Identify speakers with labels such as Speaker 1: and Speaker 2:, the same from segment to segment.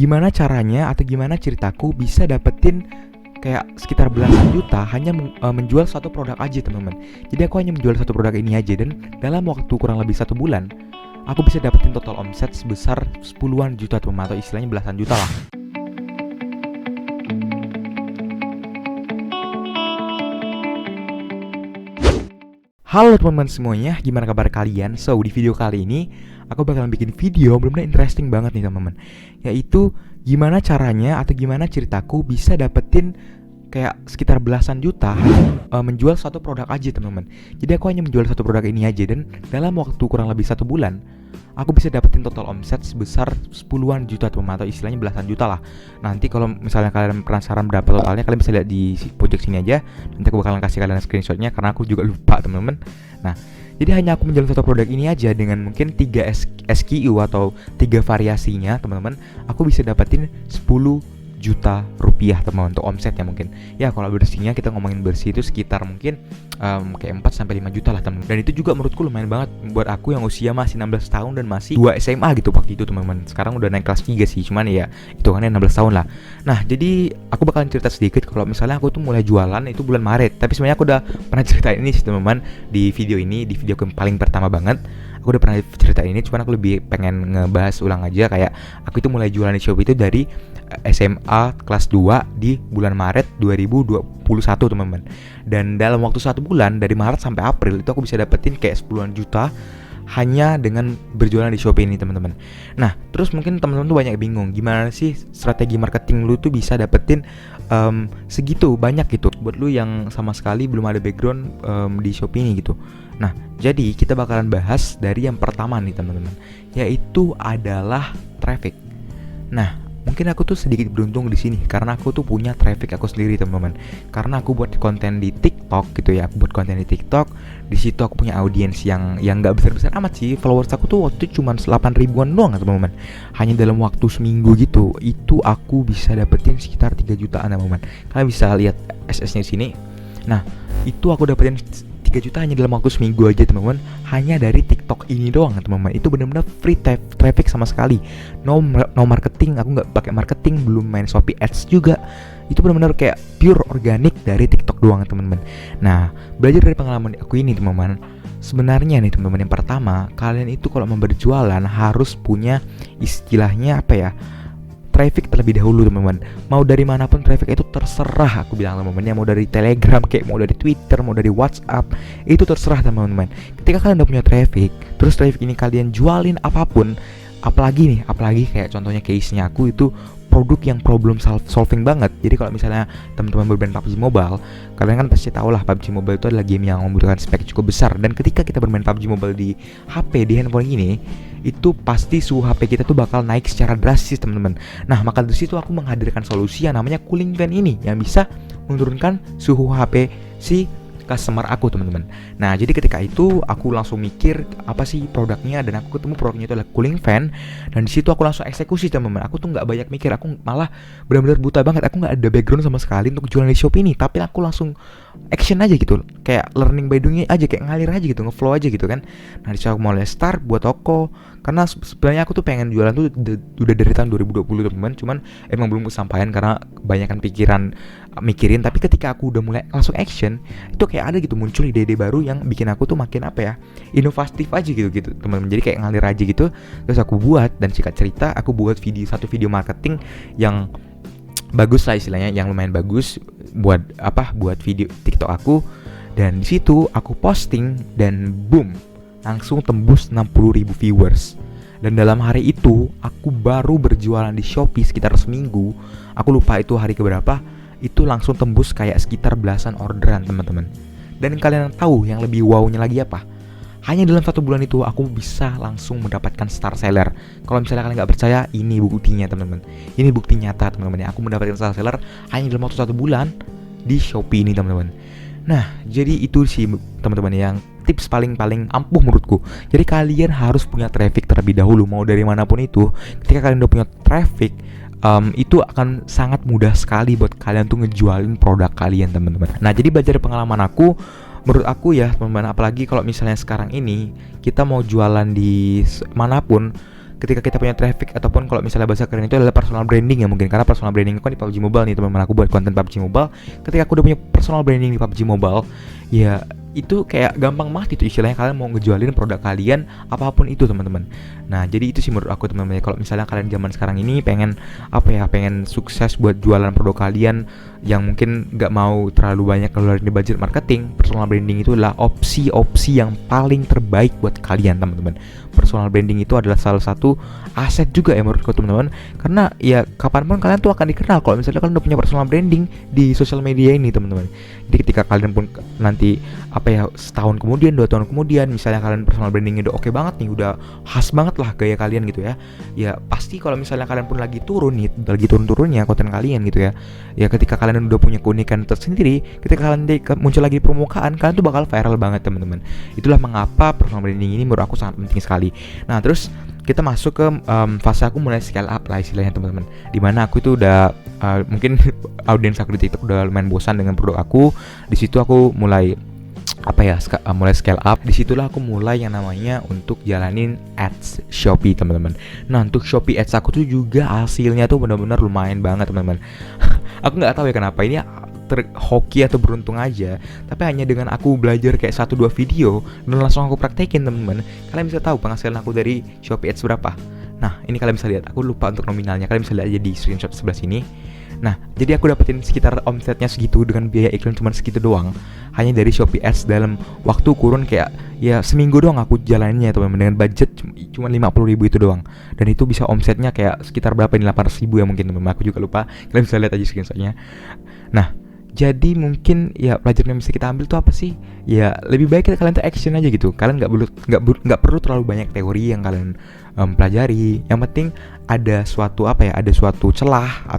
Speaker 1: gimana caranya atau gimana ceritaku bisa dapetin kayak sekitar belasan juta hanya menjual satu produk aja teman-teman. Jadi aku hanya menjual satu produk ini aja, dan dalam waktu kurang lebih 1 bulan aku bisa dapetin total omset sebesar 10-an juta teman-teman, atau istilahnya belasan juta lah. Halo teman-teman semuanya, gimana kabar kalian? So, di video kali ini aku bakalan bikin video bener-bener interesting banget nih teman-teman, yaitu gimana caranya atau gimana ceritaku bisa dapetin kayak sekitar belasan juta hanya menjual satu produk aja teman-teman. Jadi aku hanya menjual satu produk ini aja, dan dalam waktu kurang lebih 1 bulan aku bisa dapetin total omset sebesar 10-an juta teman-teman, atau istilahnya belasan juta lah. Nanti kalau misalnya kalian penasaran berapa totalnya, kalian bisa lihat di pojok sini aja. Nanti aku bakalan kasih kalian screenshotnya karena aku juga lupa teman-teman. Nah, jadi hanya aku menjual satu produk ini aja dengan mungkin 3 SKU atau 3 variasinya teman-teman, aku bisa dapetin 10 juta rupiah teman-teman untuk omsetnya. Mungkin ya kalau bersihnya, kita ngomongin bersih itu sekitar mungkin kayak 4-5 juta lah teman-teman. Dan itu juga menurutku lumayan banget buat aku yang usia masih 16 tahun dan masih 2 SMA gitu waktu itu teman-teman. Sekarang udah naik kelas 3 sih, cuman ya hitungannya 16 tahun lah. Nah, jadi aku bakalan cerita sedikit kalau misalnya aku tuh mulai jualan itu bulan Maret. Tapi sebenarnya aku udah pernah cerita ini sih teman-teman di video ini, di video yang paling pertama banget. Aku udah pernah cerita ini, cuman aku lebih pengen ngebahas ulang aja. Kayak aku itu mulai jualan di Shopee itu dari SMA kelas 2 di bulan Maret 2021 teman-teman. Dan dalam waktu 1 bulan dari Maret sampai April itu aku bisa dapetin kayak 10-an juta hanya dengan berjualan di Shopee ini teman-teman. Nah, terus mungkin teman-teman tuh banyak bingung, gimana sih strategi marketing lu tuh bisa dapetin segitu banyak gitu, buat lu yang sama sekali belum ada background di Shopee ini gitu. Nah, jadi kita bakalan bahas dari yang pertama nih teman-teman, yaitu adalah traffic. Nah, mungkin aku tuh sedikit beruntung di sini karena aku tuh punya traffic aku sendiri teman-teman. Karena aku buat konten di TikTok gitu ya, aku buat konten di TikTok. Di situ aku punya audiens yang nggak besar-besar amat sih. Followers aku tuh waktu itu cuma 8 ribuan doang teman-teman. Hanya dalam waktu seminggu gitu, itu aku bisa dapetin sekitar 3 jutaan teman-teman. Kalian bisa lihat SS-nya di sini. Nah, itu aku dapetin 3 juta hanya dalam waktu seminggu aja teman-teman, hanya dari TikTok ini doang teman-teman. Itu benar-benar free traffic sama sekali, no marketing, aku nggak pakai marketing, belum main Shopee Ads juga. Itu benar-benar kayak pure organik dari TikTok doang teman-teman. Nah, belajar dari pengalaman aku ini teman-teman, sebenarnya nih teman-teman, yang pertama, kalian itu kalau mau berjualan harus punya istilahnya apa ya, traffic terlebih dahulu teman-teman. Mau dari manapun traffic itu terserah, aku bilang teman-teman ya, mau dari Telegram, kayak mau dari Twitter, mau dari WhatsApp, itu terserah teman-teman. Ketika kalian udah punya traffic, terus traffic ini kalian jualin apapun, apalagi kayak contohnya case-nya aku itu produk yang problem solving banget. Jadi kalau misalnya teman-teman bermain PUBG Mobile, kalian kan pasti tahu lah PUBG Mobile itu adalah game yang membutuhkan spek cukup besar. Dan ketika kita bermain PUBG Mobile di HP, di handphone ini, itu pasti suhu HP kita tuh bakal naik secara drastis teman-teman. Nah, maka dari situ aku menghadirkan solusi yang namanya cooling fan ini, yang bisa menurunkan suhu HP si customer aku teman-teman. Nah, jadi ketika itu aku langsung mikir apa sih produknya, dan aku ketemu produknya itu adalah cooling fan. Dan di situ aku langsung eksekusi teman-teman. Aku tuh nggak banyak mikir, aku malah benar-benar buta banget. Aku nggak ada background sama sekali untuk jualan di Shopee ini, tapi aku langsung action aja gitu, kayak learning by doing aja, kayak ngalir aja gitu, ngeflow aja gitu kan. Nah, di situ aku mulai start buat toko, karena sebenarnya aku tuh pengen jualan tuh udah dari tahun 2020 teman-teman. Cuman emang belum kesampaian karena kebanyakan pikiran mikirin. Tapi ketika aku udah mulai langsung action, itu kayak ada gitu muncul ide-ide baru yang bikin aku tuh makin apa ya, inovatif aja gitu teman-teman. Jadi kayak ngalir aja gitu. Terus aku buat, dan singkat cerita aku buat satu video marketing yang bagus lah istilahnya, yang lumayan bagus buat video TikTok aku. Dan di situ aku posting dan boom, langsung tembus 60.000 viewers. Dan dalam hari itu aku baru berjualan di Shopee sekitar seminggu. Aku lupa itu hari keberapa, itu langsung tembus kayak sekitar belasan orderan teman-teman. Dan kalian tahu yang lebih wownya lagi apa? Hanya dalam 1 bulan itu aku bisa langsung mendapatkan star seller. Kalau misalnya kalian nggak percaya, ini buktinya teman-teman. Ini bukti nyata teman-teman ya. Aku mendapatkan star seller hanya dalam waktu 1 bulan di Shopee ini teman-teman. Nah, jadi itu sih teman-teman yang tips paling ampuh menurutku. Jadi kalian harus punya traffic terlebih dahulu, mau dari manapun itu. Ketika kalian udah punya traffic, itu akan sangat mudah sekali buat kalian tuh ngejualin produk kalian teman-teman. Nah, jadi belajar dari pengalaman aku, menurut aku ya teman-teman, apalagi kalau misalnya sekarang ini kita mau jualan di manapun, ketika kita punya traffic, ataupun kalau misalnya bahasa keren itu adalah personal branding ya mungkin, karena personal branding kan di PUBG Mobile nih teman-teman, aku buat konten PUBG Mobile. Ketika aku udah punya personal branding di PUBG Mobile, ya itu kayak gampang banget itu istilahnya kalian mau ngejualin produk kalian apapun itu teman-teman. Nah jadi itu sih menurut aku teman-teman ya, kalau misalnya kalian zaman sekarang ini pengen pengen sukses buat jualan produk kalian yang mungkin nggak mau terlalu banyak keluarin di budget marketing, personal branding itu adalah opsi yang paling terbaik buat kalian teman-teman. Personal branding itu adalah salah satu aset juga ya menurutku teman-teman, karena ya kapanpun kalian tuh akan dikenal kalau misalnya kalian udah punya personal branding di sosial media ini teman-teman. Jadi ketika kalian pun nanti setahun kemudian, 2 tahun kemudian, misalnya kalian personal brandingnya udah oke banget nih, udah khas banget lah gaya kalian gitu ya, ya pasti kalau misalnya kalian pun lagi turun-turunnya konten kalian gitu ya, ya ketika kalian udah punya keunikan tersendiri, ketika kalian muncul lagi di permukaan, kalian tuh bakal viral banget teman-teman. Itulah mengapa personal branding ini menurut aku sangat penting sekali. Nah terus kita masuk ke fase aku mulai scale up lah istilahnya teman-teman, dimana aku itu udah mungkin audiens aku di TikTok udah lumayan bosan dengan produk aku. Di situ aku mulai mulai scale up. Disitulah aku mulai yang namanya untuk jalanin ads Shopee teman-teman. Nah untuk Shopee ads aku tuh juga hasilnya tuh benar-benar lumayan banget teman-teman. Aku nggak tahu ya kenapa, ini hoki atau beruntung aja, tapi hanya dengan aku belajar kayak 1-2 video dan langsung aku praktekin teman-teman, kalian bisa tahu penghasilan aku dari Shopee ads berapa. Nah ini kalian bisa lihat, aku lupa untuk nominalnya, kalian bisa lihat aja di screenshot sebelah sini. Nah jadi aku dapetin sekitar omsetnya segitu dengan biaya iklan cuma segitu doang, hanya dari Shopee ads dalam waktu kurun kayak ya seminggu doang aku jalaninnya teman-teman, dengan budget cuma 50.000 itu doang, dan itu bisa omsetnya kayak sekitar berapa ini, 800.000 ya mungkin teman-teman, aku juga lupa, kalian bisa lihat aja screenshotnya. Nah jadi mungkin ya pelajaran yang bisa kita ambil tuh apa sih? Ya lebih baik kalian tuh action aja gitu. Kalian nggak perlu terlalu banyak teori yang kalian pelajari. Yang penting ada suatu celah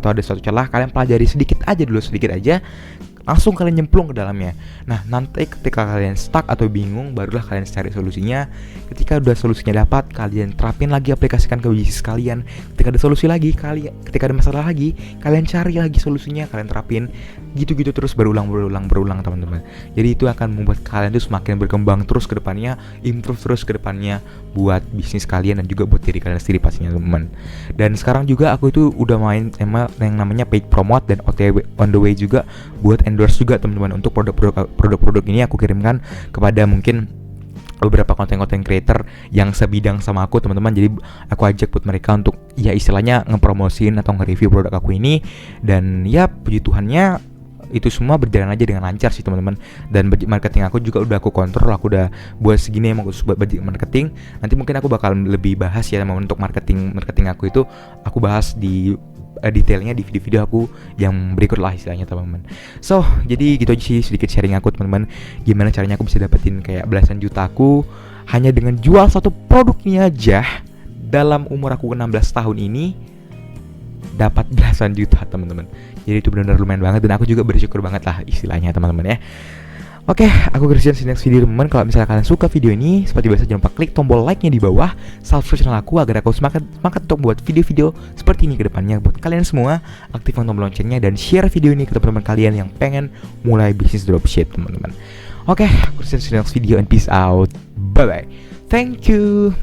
Speaker 1: kalian pelajari sedikit aja, langsung kalian nyemplung ke dalamnya. Nah nanti ketika kalian stuck atau bingung, barulah kalian cari solusinya. Ketika udah solusinya dapat, kalian terapin lagi, aplikasikan ke bisnis kalian. Ketika ada solusi lagi, ketika ada masalah lagi, kalian cari lagi solusinya, kalian terapin. Gitu-gitu terus berulang teman-teman. Jadi itu akan membuat kalian tuh semakin berkembang terus ke depannya, improve terus ke depannya buat bisnis kalian dan juga buat diri kalian sendiri pastinya teman-teman. Dan sekarang juga aku itu udah main sama yang namanya paid promote dan OTW on the way juga buat endorse juga teman-teman. Untuk produk-produk ini aku kirimkan kepada mungkin beberapa konten-konten creator yang sebidang sama aku teman-teman. Jadi aku ajak buat mereka untuk ya istilahnya ngepromosin atau nge-review produk aku ini. Dan ya puji Tuhannya itu semua berjalan aja dengan lancar sih teman-teman. Dan budget marketing aku juga udah aku kontrol, aku udah buat segini emang khusus buat budget marketing. Nanti mungkin aku bakal lebih bahas ya teman-teman, untuk marketing aku itu aku bahas di detailnya di video-video aku yang berikut lah istilahnya teman-teman. So jadi gitu aja sih sedikit sharing aku teman-teman, gimana caranya aku bisa dapetin kayak belasan juta aku hanya dengan jual satu produk ini aja. Dalam umur aku 16 tahun ini dapat belasan juta teman-teman. Jadi itu benar-benar lumayan banget, dan aku juga bersyukur banget lah istilahnya teman-teman ya. Oke, aku Christian, see next video teman-teman. Kalau misalnya kalian suka video ini, seperti biasa jangan lupa klik tombol like-nya di bawah, subscribe channel aku agar aku semangat untuk buat video-video seperti ini ke depannya. Buat kalian semua, aktifkan tombol loncengnya dan share video ini ke teman-teman kalian yang pengen mulai bisnis dropship teman-teman. Oke, aku Christian, see next video and peace out. Bye bye. Thank you.